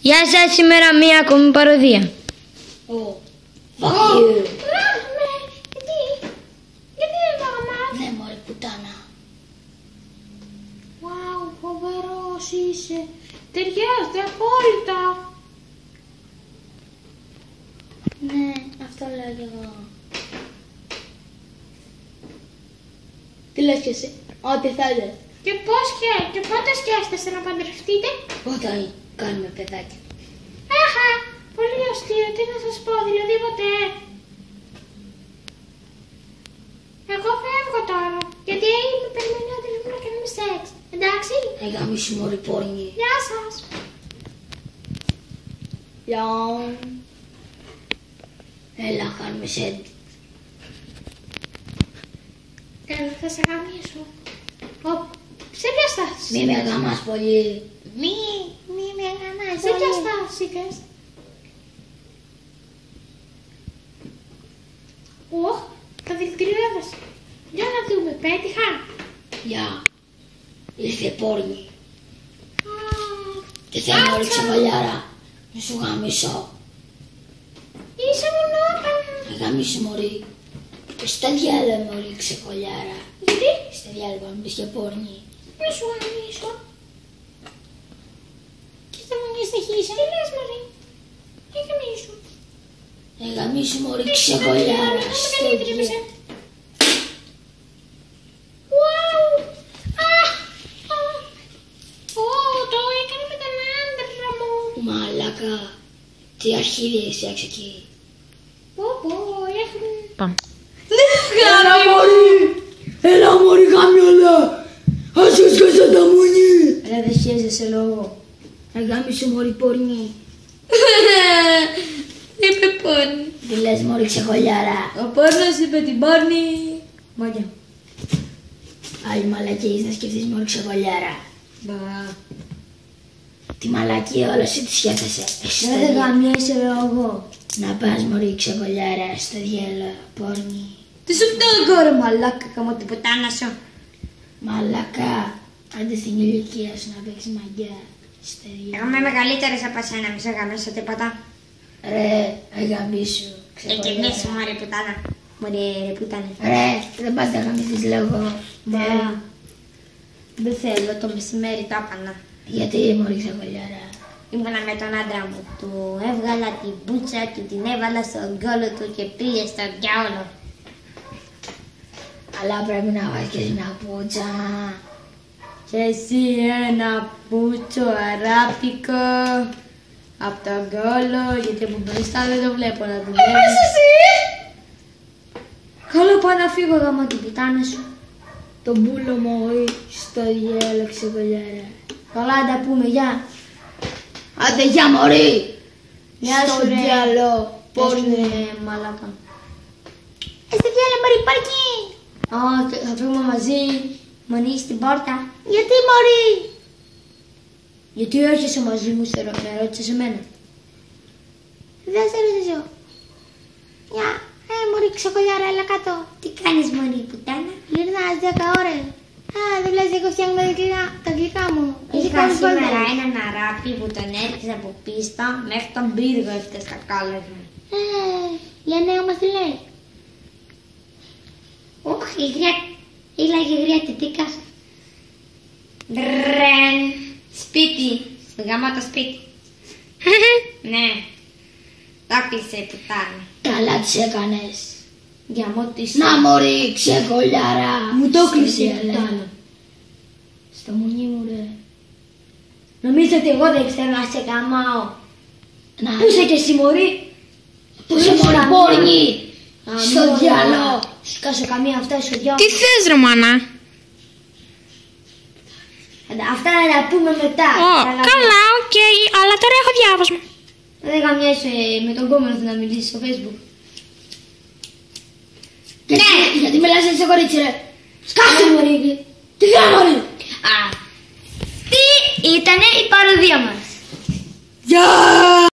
Γεια σας, σήμερα μία ακόμη παροδία. Γιατί δεν πάμε? Ναι μωρέ πουτάνα. Wow, φοβερός είσαι. Ταιριάζεται απόλυτα. Ναι, αυτό λέω κι εγώ. Τι λες κι εσύ? Ό,τι θέλεις. Και πότε σκέφτεστε να παντρευτείτε? Όταν κάνουμε παιδάκι. Αχα, πολύ αστείο, τι να σας πω, δηλαδή ποτέ. Εγώ φεύγω τώρα, γιατί με περιμένει ο αδελφός μου να κάνουμε σεξ. Εντάξει? Γαμίσου μωρή πόρνη. Γεια σας. Γεια. Έλα κάνουμε σεξ. Έλα, θα σε γαμίσω. Σε ποια στάση? Μη με γαμάς πολύ. Μη με γαμάς. Σε ποια στάση θες? Ωχ, τα δηλητηριώδες. Για να δούμε, πέτυχα. Γεια. Ήρθε πόρνη. Και θέλω να ρίξω βαλιάρα. Να σου γαμίσω. Είσαι μονόπανα. Γαμίσου μωρή. Στα διάλα μωρή ξεκολιάρα. Γιατί? Στα διάλα μου πεις για πόρνη. Να σου γαμίσω. Και θα μου μη στοιχείς. Τι λες μωρή? Γαμίσου. Γαμίσου μωρή ξεκολιάρα. Στο διάλα. Μαλάκα, τι αρχίδια είσαι εκεί. Πάμε. Έλα μωρή! Έλα μωρή γαμιόλα! Ας σου σκάσα τα μουνί! Ρε δεν χέζεσαι λόγο. Γάμισου μωρή πόρνη. Είπε πόρνη. Τι λες μωρή ξεκολιάρα. Ο πόρνος είπε την πόρνη. Μάγια. Άλλη μαλακίες να σκεφτείς μωρή ξεκολιάρα. Μπα. Τη μαλακία όλα εσύ τη σκέφτεσαι. Δεν γαμιέσαι λόγο. Να πας μωρή ξεκολιάρα στο διάλο πόρνη. Τι σου φταίω ρε μαλάκα, καμώ την ποτάνα σου. Μαλακά, άντε στην ηλικία σου να παίξεις μαγιά. Στο Εγώ διάλο. είμαι μεγαλύτερης από εσένα, μη σε γαμίσω τίποτα. Ρε, γαμίσου. Και εμείς μωρή πουτάνα. Μωρή ρε πουτάνα. Ρε, δεν πας να γαμίσεις λόγο. Μπα. Δεν θέλω, το μεσημέρι το έπανα. Γιατί μωρή ξεκολιάρα. Ήμουνα με τον άντρα μου, του έβγαλα την μπούτσα του, την έβαλα στον κόλο του και πήγε στον διάολο. Αλλά πρέπει να βάζεις και ένα πούτσα. Και εσύ ένα πούτσο αράπικο απ' τον κόλο, γιατί από μπροστά δεν το βλέπω να δουλεύει. Καλό πάω να φύγω γάμα την πουτάνα σου. Το μπούλο μωρή στο διάλο ξεκολιάρα. Καλά, τα πούμε, γεια. Άντε για μωρή. Γεια Στο σου ρε. διάλο Πώς πόρνη. είναι μαλάκα. Στο διάλο μωρή πάρκι. Α, θα φύγουμε μαζί, μου ανοίγεις την πόρτα. Γιατί μωρή? Γιατί έρχεσαι μαζί μου, με ρώτησες εμένα. Δεν σε ρωτήσω. Μια, μωρή ξεκολιάρα, έλα κάτω. Τι κάνεις μωρή πουτάνα? Γυρνάς 10 ώρες. Δουλειάς εγώ φτιάχνω τα γλυκά μου. Είχα σήμερα έναν αράπη που τον έριξε από πίστα μέχρι τον πύργο έφτασε στα κάλεσμα. Για νέο μας τι λέει? Ωχ, η γριά, η γριά τιτίκας. Ρεν, σπίτι, γαμώ το σπίτι. Ναι, το κλείσε η πουτάνα. Καλά τις έκανες. Γαμώ της. Να μωρή ξεκολιάρα. Μου το Στο κλείσε η διάλο. πουτάνα. Στο μουνί μου ρε. Νομίζω ότι εγώ δεν ξέρω να σε γαμάω. Να Πού είσαι και εσύ μωρή? Πού είσαι μωρή πόρνη. Στο μωρέ, διάλο. Σκάσω καμία αυτά στο διάλο. Τι θες ρε μάνα? Αυτά να τα πούμε μετά. Καλά, οκ, αλλά τώρα έχω διάβασμα. Δεν γαμιέσαι με τον κόμενο να μιλήσεις στο Facebook. Ναι, γιατί μιλάς έτσι κορίτσι ρε. Σκάσε μωρή. Τι κάνω μωρή. Αυτή ήτανε η παροδία μας. Γεια.